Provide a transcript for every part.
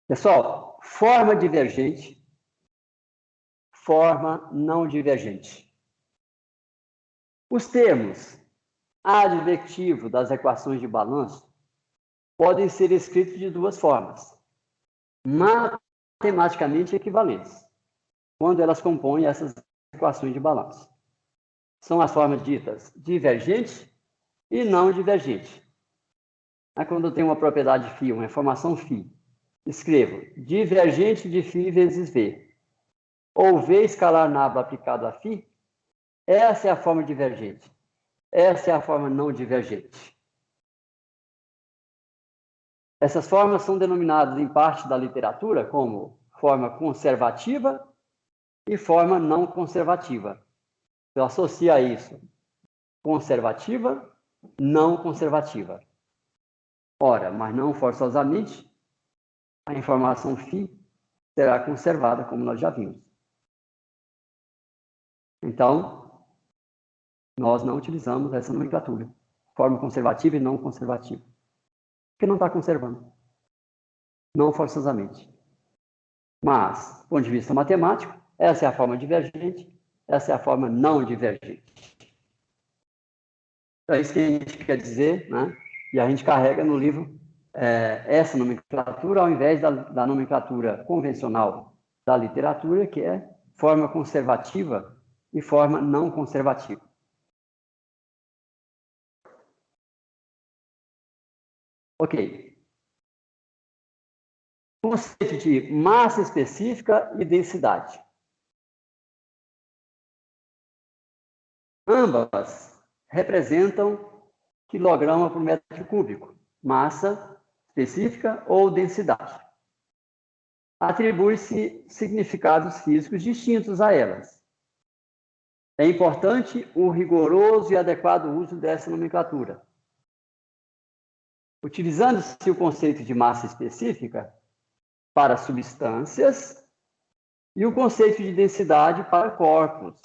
Pessoal, forma divergente, forma não divergente. Os termos advectivo das equações de balanço podem ser escritos de duas formas, matematicamente equivalentes, quando elas compõem essas equações de balanço. São as formas ditas divergente e não divergente. Quando eu tenho uma propriedade φ, uma informação φ, escrevo divergente de φ vezes v, ou v escalar nabo aplicado a φ, essa é a forma divergente. Essa é a forma não divergente. Essas formas são denominadas em parte da literatura como forma conservativa e forma não conservativa. Eu associo a isso conservativa, não conservativa. Ora, mas não forçosamente, a informação φ será conservada, como nós já vimos. Então, nós não utilizamos essa nomenclatura, forma conservativa e não conservativa, porque não está conservando, não forçosamente. Mas, do ponto de vista matemático, essa é a forma divergente, essa é a forma não divergente. É isso que a gente quer dizer, né? E a gente carrega no livro essa nomenclatura ao invés da nomenclatura convencional da literatura, que é forma conservativa e forma não conservativa. Ok. Conceito de massa específica e densidade. Ambas representam quilograma por metro cúbico, massa específica ou densidade. Atribui-se significados físicos distintos a elas. É importante o rigoroso e adequado uso dessa nomenclatura. Utilizando-se o conceito de massa específica para substâncias e o conceito de densidade para corpos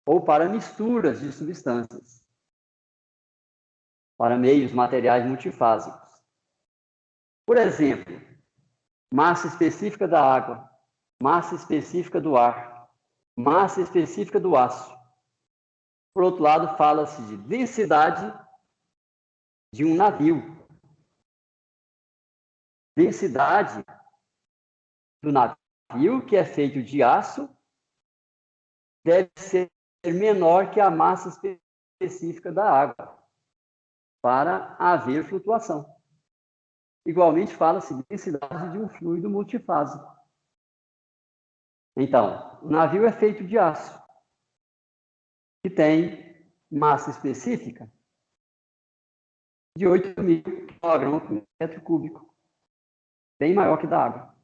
ou para misturas de substâncias, para meios materiais multifásicos. Por exemplo, massa específica da água, massa específica do ar, massa específica do aço. Por outro lado, fala-se de densidade de um navio. Densidade do navio, que é feito de aço, deve ser menor que a massa específica da água, para haver flutuação. Igualmente, fala-se de densidade de um fluido multifásico. Então, o navio é feito de aço, que tem massa específica de 8.000 kg por metro cúbico, bem maior que da água.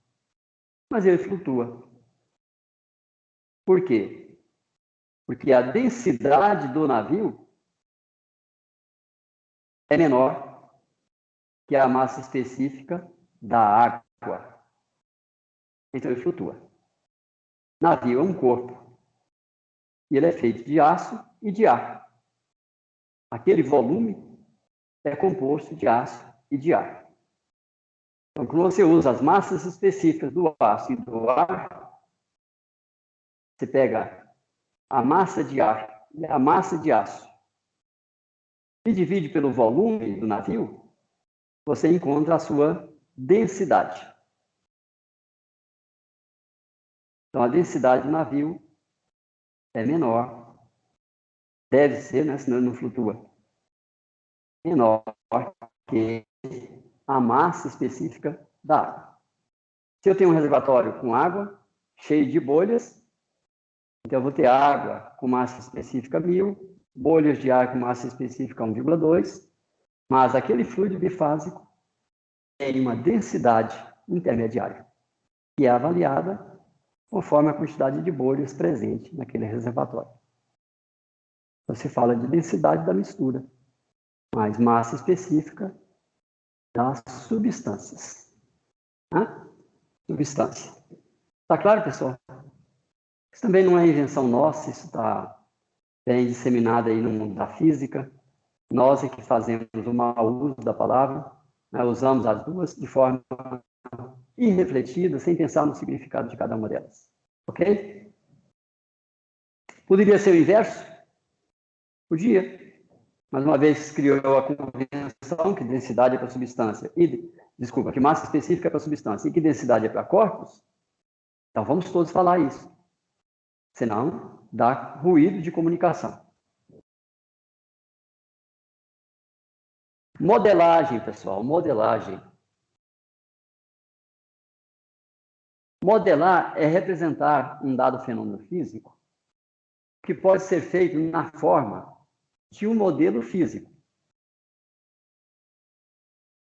Mas ele flutua. Por quê? Porque a densidade do navio é menor que a massa específica da água. Então ele flutua. Navio é um corpo. E ele é feito de aço e de ar. Aquele volume é composto de aço e de ar. Então, quando você usa as massas específicas do aço e do ar, você pega a massa de ar e a massa de aço e divide pelo volume do navio, você encontra a sua densidade. Então, a densidade do navio é menor, deve ser, né, senão ele não flutua, menor que a massa específica da água. Se eu tenho um reservatório com água, cheio de bolhas, então eu vou ter água com massa específica 1.000, bolhas de ar com massa específica 1,2, mas aquele fluido bifásico tem uma densidade intermediária, que é avaliada conforme a quantidade de bolhas presente naquele reservatório. Você fala de densidade da mistura, mas massa específica das substâncias. Substância. Está claro, pessoal? Isso também não é invenção nossa, isso está bem disseminado aí no mundo da física. Nós é que fazemos o mau uso da palavra, né? Usamos as duas de forma irrefletida, sem pensar no significado de cada uma delas. Ok? Poderia ser o inverso? Podia. Mas uma vez criou a convenção que densidade é para substância, que massa específica é para substância e que densidade é para corpos, então vamos todos falar isso. Senão, dá ruído de comunicação. Modelagem, pessoal, modelagem. Modelar é representar um dado fenômeno físico que pode ser feito na forma de um modelo físico.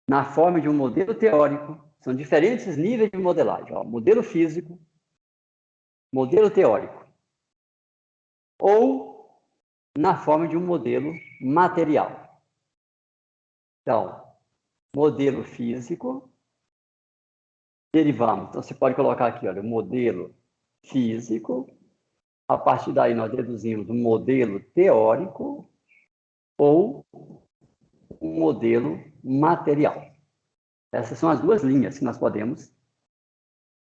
Na forma de um modelo teórico. São diferentes níveis de modelagem. Ó, modelo físico, modelo teórico. Ou na forma de um modelo material. Então, modelo físico, derivamos. Então, você pode colocar aqui, olha, modelo físico. A partir daí, nós deduzimos um modelo teórico ou um modelo material. Essas são as duas linhas que nós podemos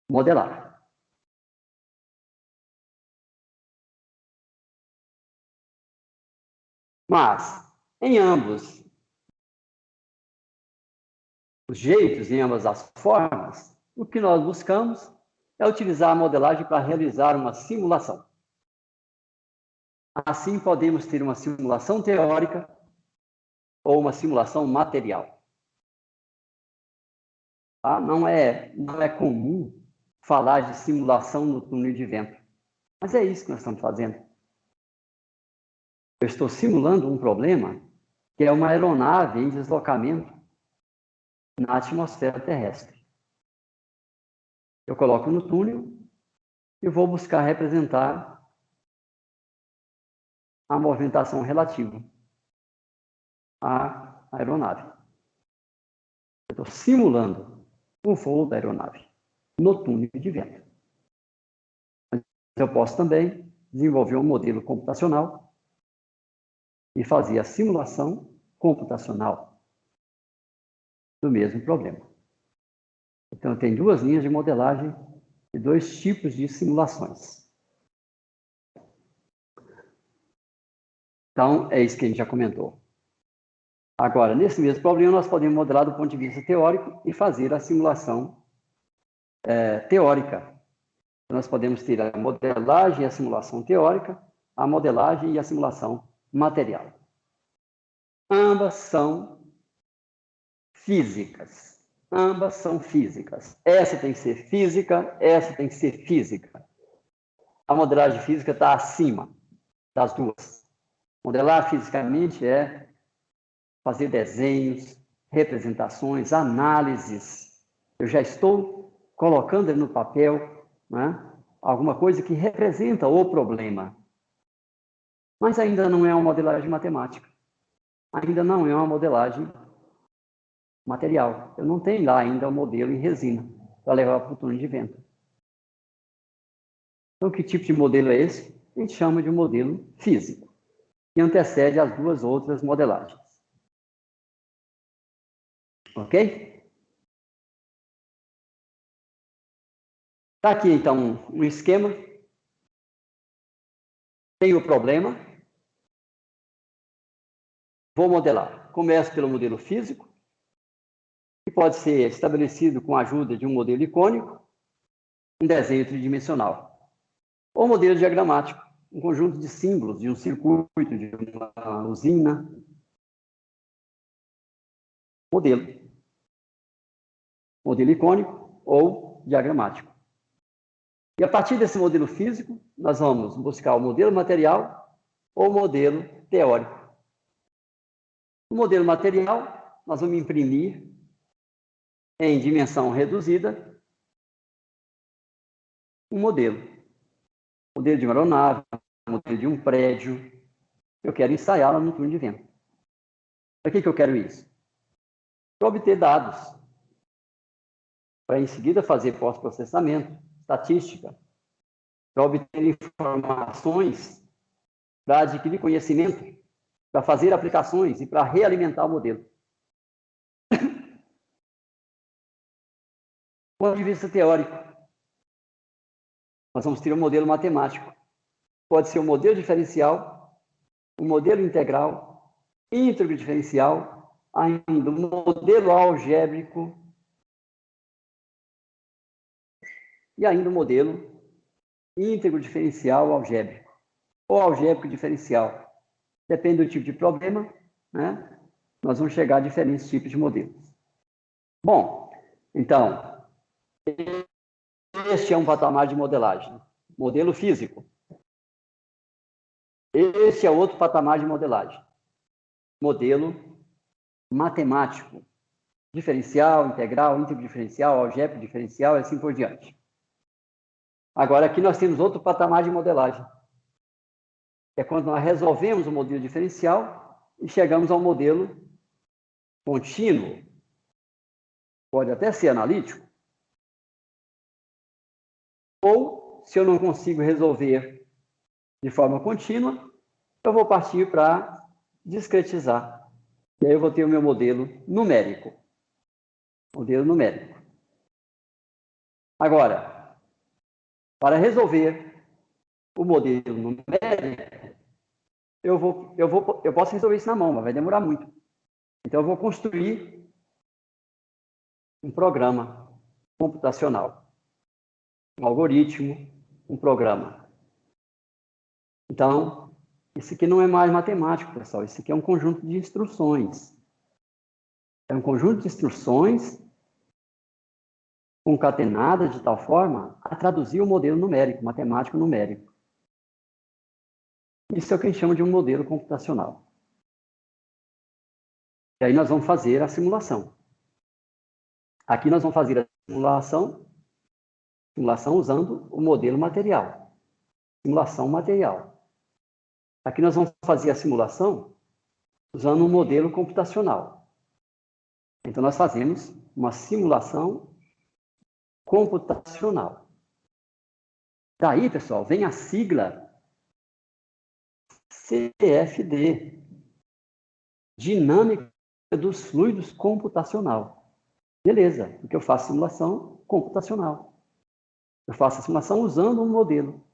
modelar. Mas, em ambos os jeitos, em ambas as formas, o que nós buscamos é utilizar a modelagem para realizar uma simulação. Assim, podemos ter uma simulação teórica ou uma simulação material. Tá? Não é comum falar de simulação no túnel de vento, mas é isso que nós estamos fazendo. Eu estou simulando um problema que é uma aeronave em deslocamento na atmosfera terrestre. Eu coloco no túnel e vou buscar representar a movimentação relativa à aeronave. Eu estou simulando o voo da aeronave no túnel de vento. Mas eu posso também desenvolver um modelo computacional e fazer a simulação computacional do mesmo problema. Então, tem duas linhas de modelagem e dois tipos de simulações. Então, é isso que a gente já comentou. Agora, nesse mesmo problema, nós podemos modelar do ponto de vista teórico e fazer a simulação teórica. Nós podemos ter a modelagem e a simulação teórica, a modelagem e a simulação material. Ambas são físicas. Ambas são físicas. Essa tem que ser física, essa tem que ser física. A modelagem física está acima das duas. Modelar fisicamente é fazer desenhos, representações, análises. Eu já estou colocando ele no papel, né, alguma coisa que representa o problema. Mas ainda não é uma modelagem matemática. Ainda não é uma modelagem material. Eu não tenho lá ainda o modelo em resina para levar para o túnel de vento. Então, que tipo de modelo é esse? A gente chama de um modelo físico, que antecede as duas outras modelagens. Ok? Está aqui, então, um esquema. Tem o problema. Vou modelar. Começo pelo modelo físico, que pode ser estabelecido com a ajuda de um modelo icônico, um desenho tridimensional. Ou modelo diagramático, um conjunto de símbolos de um circuito, de uma usina. Modelo. Modelo icônico ou diagramático. E a partir desse modelo físico, nós vamos buscar o modelo material ou o modelo teórico. O modelo material, nós vamos imprimir em dimensão reduzida um modelo. Modelo de uma aeronave, modelo de um prédio. Eu quero ensaiá-la no túnel de vento. Para que eu quero isso? Para obter dados. Para em seguida fazer pós-processamento, estatística. Para obter informações, para adquirir conhecimento, para fazer aplicações e para realimentar o modelo. ponto de vista teórico, nós vamos ter um modelo matemático. Pode ser um modelo diferencial, um modelo integral, íntegro diferencial, ainda um modelo algébrico e ainda um modelo íntegro diferencial algébrico ou algébrico diferencial. Depende do tipo de problema, né? Nós vamos chegar a diferentes tipos de modelos. Bom, então, este é um patamar de modelagem, modelo físico. Esse é outro patamar de modelagem, modelo matemático, diferencial, integral, íntegro diferencial, algébrico diferencial e assim por diante. Agora, aqui nós temos outro patamar de modelagem, que é quando nós resolvemos o modelo diferencial e chegamos ao modelo contínuo. Pode até ser analítico. Ou, se eu não consigo resolver de forma contínua, eu vou partir para discretizar. E aí eu vou ter o meu modelo numérico. Modelo numérico. Agora, para resolver o modelo numérico, eu posso resolver isso na mão, mas vai demorar muito. Então, eu vou construir um programa computacional. Um algoritmo, um programa. Então, isso aqui não é mais matemático, pessoal. Isso aqui é um conjunto de instruções. É um conjunto de instruções concatenadas de tal forma a traduzir o modelo numérico, matemático numérico. Isso é o que a gente chama de um modelo computacional. E aí nós vamos fazer a simulação. Aqui nós vamos fazer a simulação usando o modelo material. Simulação material. Aqui nós vamos fazer a simulação usando um modelo computacional. Então, nós fazemos uma simulação computacional. Daí, pessoal, vem a sigla CFD, Dinâmica dos Fluidos Computacional. Beleza, porque eu faço simulação computacional. Eu faço a simulação usando um modelo.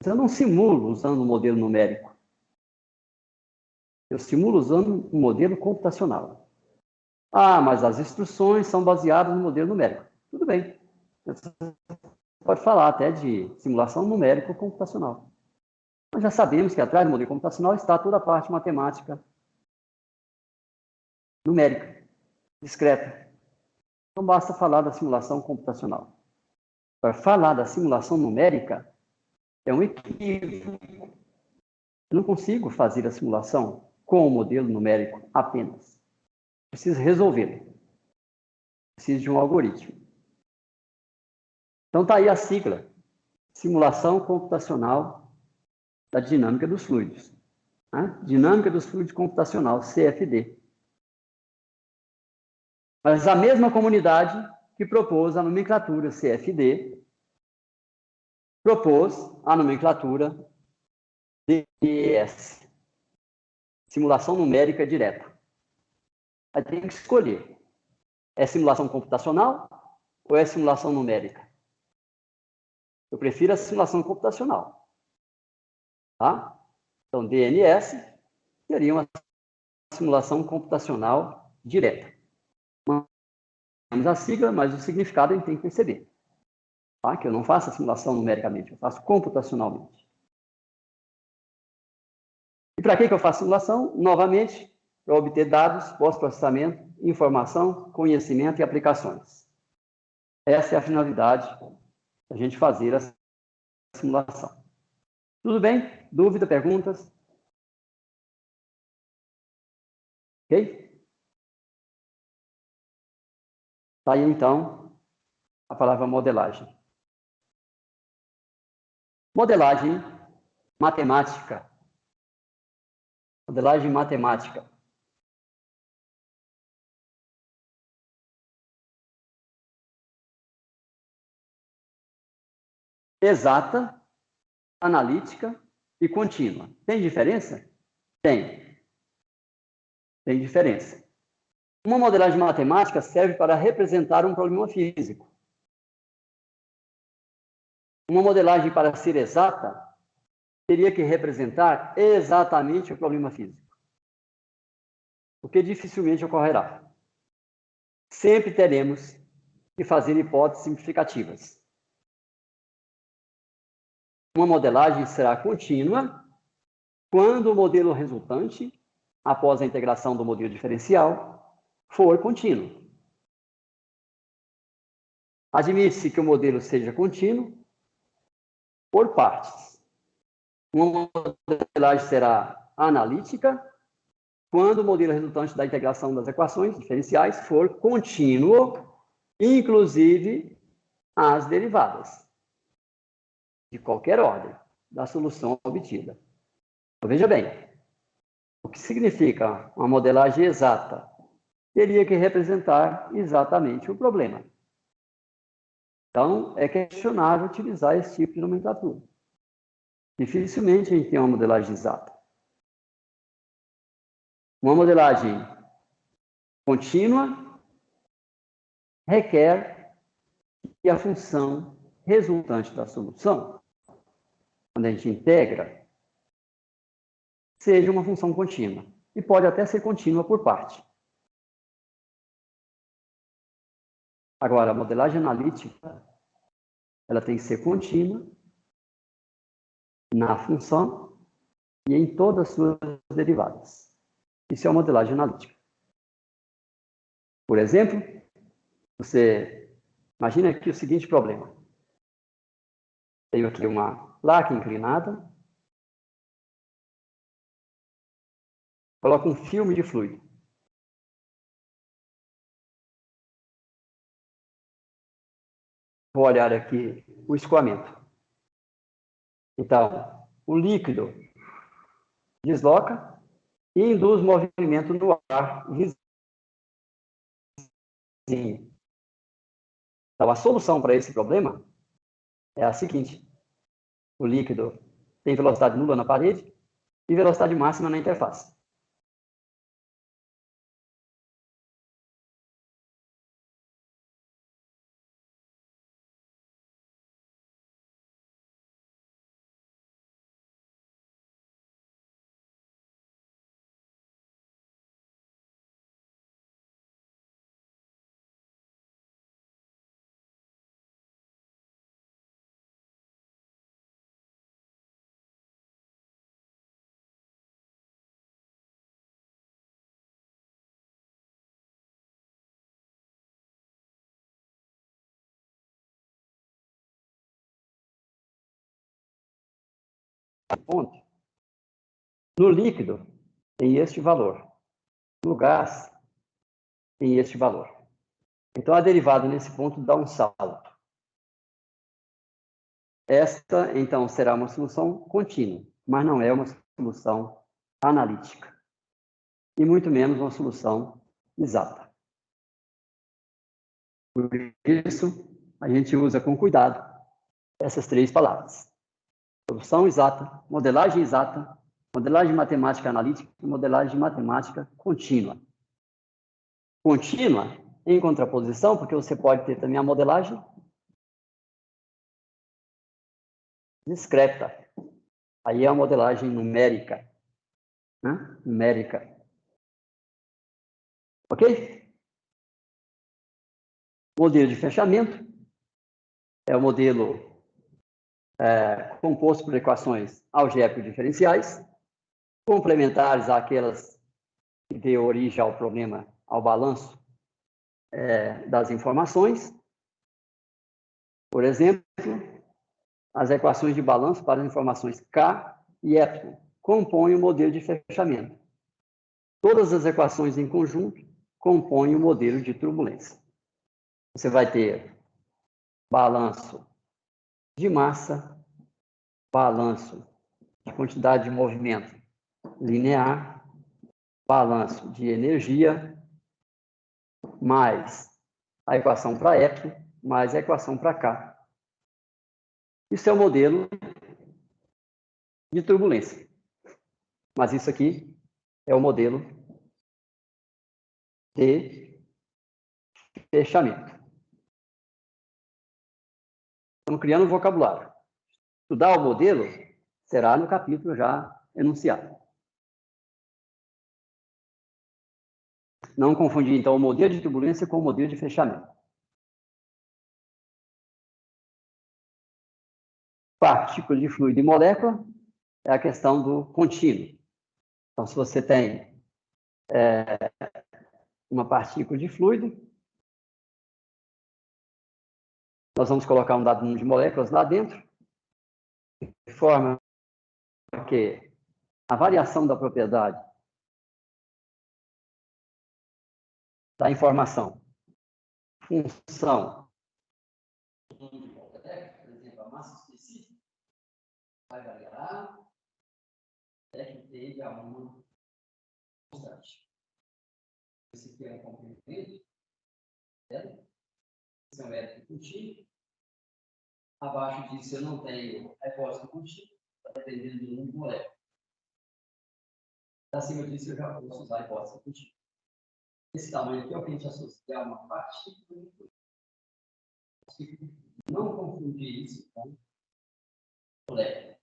Eu não simulo usando um modelo numérico. Eu simulo usando um modelo computacional. Ah, mas as instruções são baseadas no modelo numérico. Tudo bem. Você pode falar até de simulação numérica computacional. Nós já sabemos que atrás do modelo computacional está toda a parte matemática numérica, discreta. Então, basta falar da simulação computacional. Para falar da simulação numérica, é um equívoco. Eu não consigo fazer a simulação com o modelo numérico apenas. Preciso resolvê-lo. Preciso de um algoritmo. Então, está aí a sigla. Simulação computacional da dinâmica dos fluidos. Né? Dinâmica dos fluidos computacional, CFD. Mas a mesma comunidade que propôs a nomenclatura CFD, propôs a nomenclatura DES, simulação numérica direta. Aí tem que escolher. É simulação computacional ou é simulação numérica? Eu prefiro a simulação computacional. Tá? Então, DNS seria uma simulação computacional direta. Temos a sigla, mas o significado a gente tem que perceber. Tá? Que eu não faço a simulação numericamente, eu faço computacionalmente. E para que eu faço simulação? Novamente, para obter dados, pós-processamento, informação, conhecimento e aplicações. Essa é a finalidade da gente fazer a simulação. Tudo bem? Dúvida, perguntas? Ok? Tá aí, então, a palavra modelagem. Modelagem matemática. Modelagem matemática. Exata, analítica e contínua. Tem diferença? Tem. Tem diferença. Uma modelagem matemática serve para representar um problema físico. Uma modelagem, para ser exata, teria que representar exatamente o problema físico, o que dificilmente ocorrerá. Sempre teremos que fazer hipóteses simplificativas. Uma modelagem será contínua quando o modelo resultante, após a integração do modelo diferencial, for contínuo. Admite-se que o modelo seja contínuo por partes. Uma modelagem será analítica quando o modelo resultante da integração das equações diferenciais for contínuo, inclusive as derivadas, de qualquer ordem, da solução obtida. Então, veja bem, o que significa uma modelagem exata? Teria que representar exatamente o problema. Então, é questionável utilizar esse tipo de nomenclatura. Dificilmente a gente tem uma modelagem exata. Uma modelagem contínua requer que a função resultante da solução, quando a gente integra, seja uma função contínua. E pode até ser contínua por parte. Agora, a modelagem analítica, ela tem que ser contínua na função e em todas as suas derivadas. Isso é a modelagem analítica. Por exemplo, você imagina aqui o seguinte problema. Tenho aqui uma placa inclinada, coloco um filme de fluido. Vou olhar aqui o escoamento. Então, o líquido desloca e induz movimento no ar vizinho. Então, a solução para esse problema é a seguinte. O líquido tem velocidade nula na parede e velocidade máxima na interface. Ponto. No líquido, tem este valor. No gás, tem este valor. Então, a derivada nesse ponto dá um salto. Esta, então, será uma solução contínua, mas não é uma solução analítica. E muito menos uma solução exata. Por isso, a gente usa com cuidado essas três palavras. Solução exata, modelagem matemática analítica e modelagem matemática contínua. Contínua, em contraposição, porque você pode ter também a modelagem discreta. Aí é a modelagem numérica. Né? Numérica. Ok? Modelo de fechamento é o modelo composto por equações algébricas diferenciais, complementares àquelas que deu origem ao problema, ao balanço das informações. Por exemplo, as equações de balanço para as informações K e ε compõem o modelo de fechamento. Todas as equações em conjunto compõem o modelo de turbulência. Você vai ter balanço de massa, balanço de quantidade de movimento linear, balanço de energia, mais a equação para ε, mais a equação para K. Isso é o modelo de turbulência. Mas isso aqui é o modelo de fechamento. Estamos criando um vocabulário. estudar o modelo será no capítulo já enunciado. Não confundir, então, o modelo de turbulência com o modelo de fechamento. Partícula de fluido e molécula é a questão do contínuo. Então, se você tem uma partícula de fluido, nós vamos colocar um dado número de moléculas lá dentro, de forma que a variação da propriedade da informação, função, por exemplo, a massa específica, vai variar até que tende a uma constante. Esse aqui é um comprimento, certo? Esse é um método contínuo. Abaixo disso eu não tenho a hipótese contínua, está dependendo do número de moléculas. Acima disso eu já posso usar a hipótese contínua. Esse tamanho aqui é o que a gente associa a uma partícula de fluido. Não confundir isso com molécula.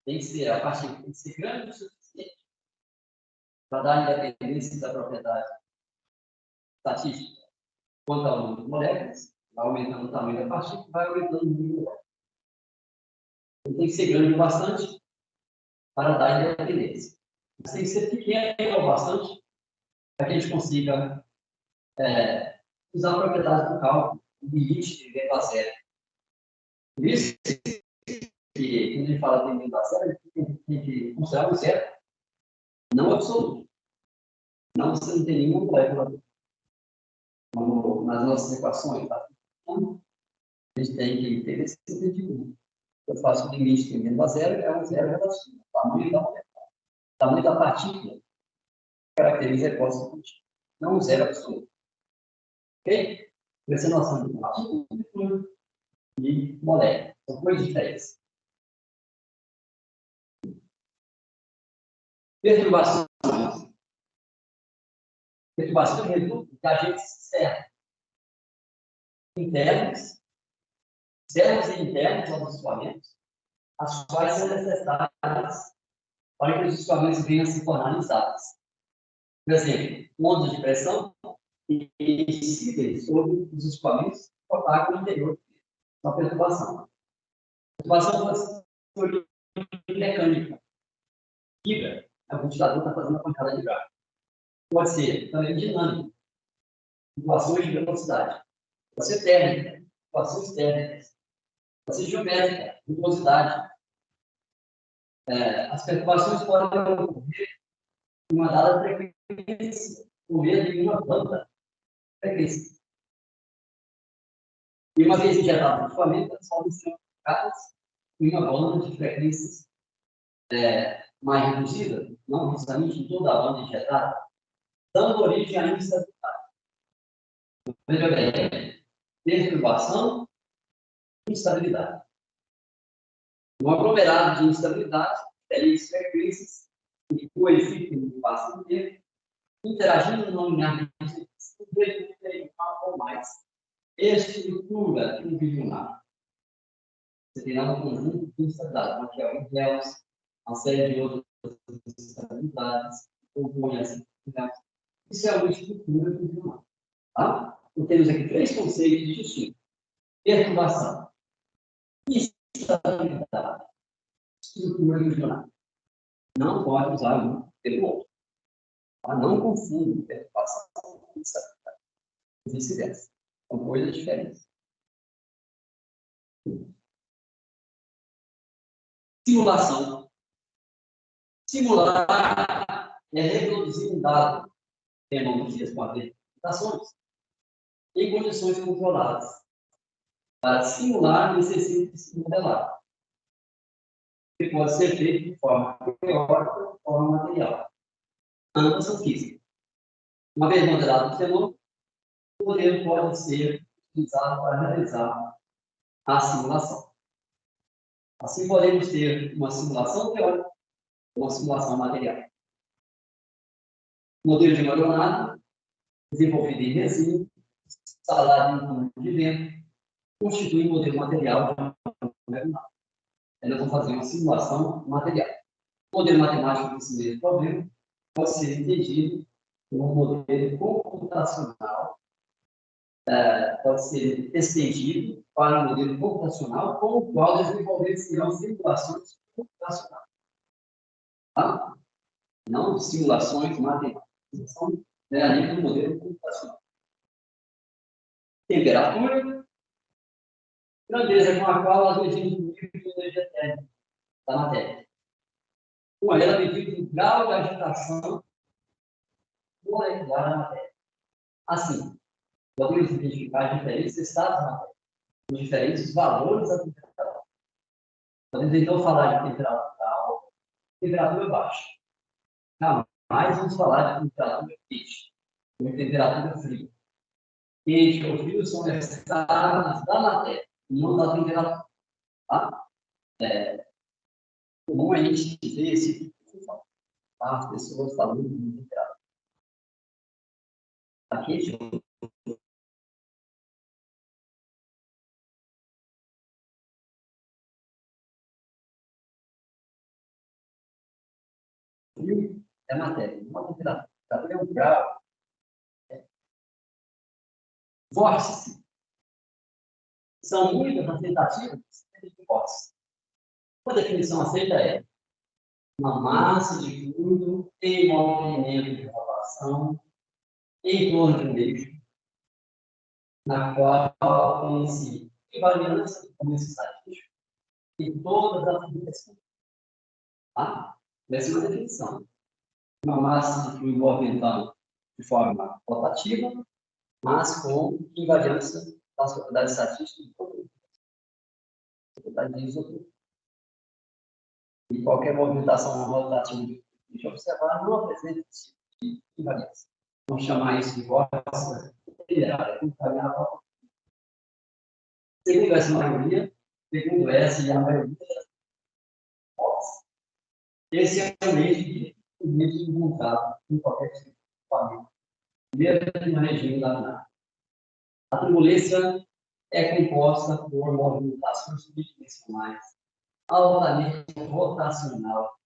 Tem que ser, a partícula tem que ser grande o suficiente para dar independência da propriedade estatística quanto ao número de moléculas, vai aumentando o tamanho da partícula, vai aumentando o número de moléculas. Então, tem que ser grande o bastante para dar independência. Mas tem que ser pequeno o bastante para que a gente consiga usar a propriedade do cálculo, o limite de V a zero. Por isso que, quando a gente fala de V a zero, tem que considerar o zero não absoluto. Não, você não tem nenhuma molécula nas nossas equações. Tá? Então, a gente tem que ter esse entendimento. Eu faço o limite de V a zero, é um zero relativo. O tamanho da molécula. O tamanho da partícula caracteriza a hipótese contínua. Não um zero absoluto. Ok? Essa é a noção de partícula e molécula. São coisas diferentes. Perturbação. Perturbação resulta de agentes externos. Internos, externos e internos aos equipamentos, as quais são necessárias para que os equipamentos venham a se tornar estáveis. Por exemplo, ondas de pressão incidem sobre os equipamentos que propagam no interior da perturbação. A perturbação pode ser mecânica. Fibra, o ventilador está fazendo a pancada de gás. Pode ser também dinâmica, flutuações de velocidade. Pode ser térmica, flutuações térmicas. Pode ser geométrica, luminosidade. As perturbações podem ocorrer em uma dada frequência, por meio de uma banda de frequência. E uma vez injetado no equipamento, elas podem ser aplicadas em uma banda de frequências mais reduzida, não justamente em toda a banda injetada, dando origem à instabilidade. Veja bem, perturbação e instabilidade. Um aglomerado de instabilidade, diferentes frequências que coexistem no espaço inteiro, interagindo não linearmente ou mais. Estrutura trivial. Você tem lá um conjunto de instabilidades, como que é o Helms, uma série de outras instabilidades, compõem as instabilidades. Isso é uma estrutura trivial. Tá? Então, temos aqui três conceitos distintos: perturbação, instabilidade, estrutura trivial. Não pode usar um pelo outro. Tá? Não confunde perturbação com instabilidade. Vice-versa. São coisas diferentes. Simulação. Simular é reproduzir um dado em analogias com apresentações em condições controladas. Para simular, necessita se modelar. Que pode ser feito de forma teórica ou de forma material. Ambas são físicas. Uma vez modelado o fenômeno, o modelo pode ser utilizado para realizar a simulação. Assim, podemos ter uma simulação teórica ou uma simulação material. Modelo de neuronado, desenvolvido em resina, instalado em um túnel de vento, constitui um modelo material de uma. Nós vamos fazer uma simulação material. O modelo matemático desse mesmo problema pode ser entendido como um modelo computacional, pode ser estendido para um modelo computacional com o qual desenvolver-se-ão simulações computacionais. Tá? Não simulações matemáticas, são a nível do modelo computacional. Temperatura, grandeza com a qual nós medimos o nível de energia térmica da matéria. Com ela, medimos o grau de agitação molecular da matéria. Assim, podemos identificar diferentes estados da matéria, com diferentes valores da temperatura. Podemos, então, falar de temperatura alta e temperatura baixa. Jamais vamos falar de temperatura quente, ou de temperatura fria. Quente ou frio são estados da matéria, não da temperatura. Tá? Comum a gente ver esse tipo de função. Tá? As pessoas falando de temperatura. Tá quente? Frio é matéria, não a temperatura. A temperatura é um grau. Vórtice. São muitas as tentativas de vórtice. Uma definição aceita é uma massa de fluido em movimento de rotação em torno de um eixo, na qual tem-se invariância do começo estatístico em todas as dimensões. Tá? Essa é uma definição. Uma massa de fluido movimentando de forma rotativa, mas com invariância das propriedades estatísticas de todo mundo. E qualquer movimentação rotativa de observar não apresenta esse tipo de invariância. Vamos chamar isso de vórtice linear. Segundo essa maioria, segundo essa e a maioria das vórtices, esse é o meio de encontrar em qualquer tipo de equipamento, mesmo no regime laminar. A turbulência é composta por movimentações bidimensionais altamente rotacional,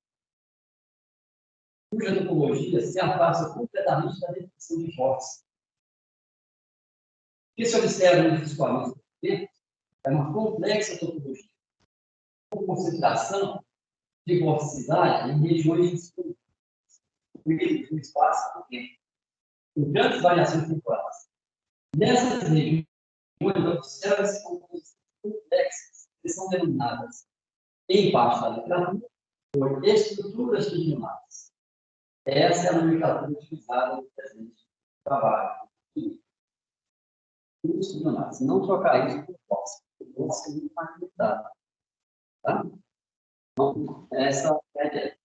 cuja topologia se afasta completamente da definição de vórtice. O que se observa nos equipamentos é uma complexa topologia, com concentração de vorticidade em regiões distintas, no espaço e tempo, com grandes variações temporais. Nessas regiões, observa-se composições complexas, que são denominadas, em parte da literatura, por estruturas tridimensionais. Essa é a nomenclatura utilizada no presente trabalho. Tridimensionais. Não trocar isso por vórtice. O vórtice é muito mais limitado. Tá? Então, essa é a ideia.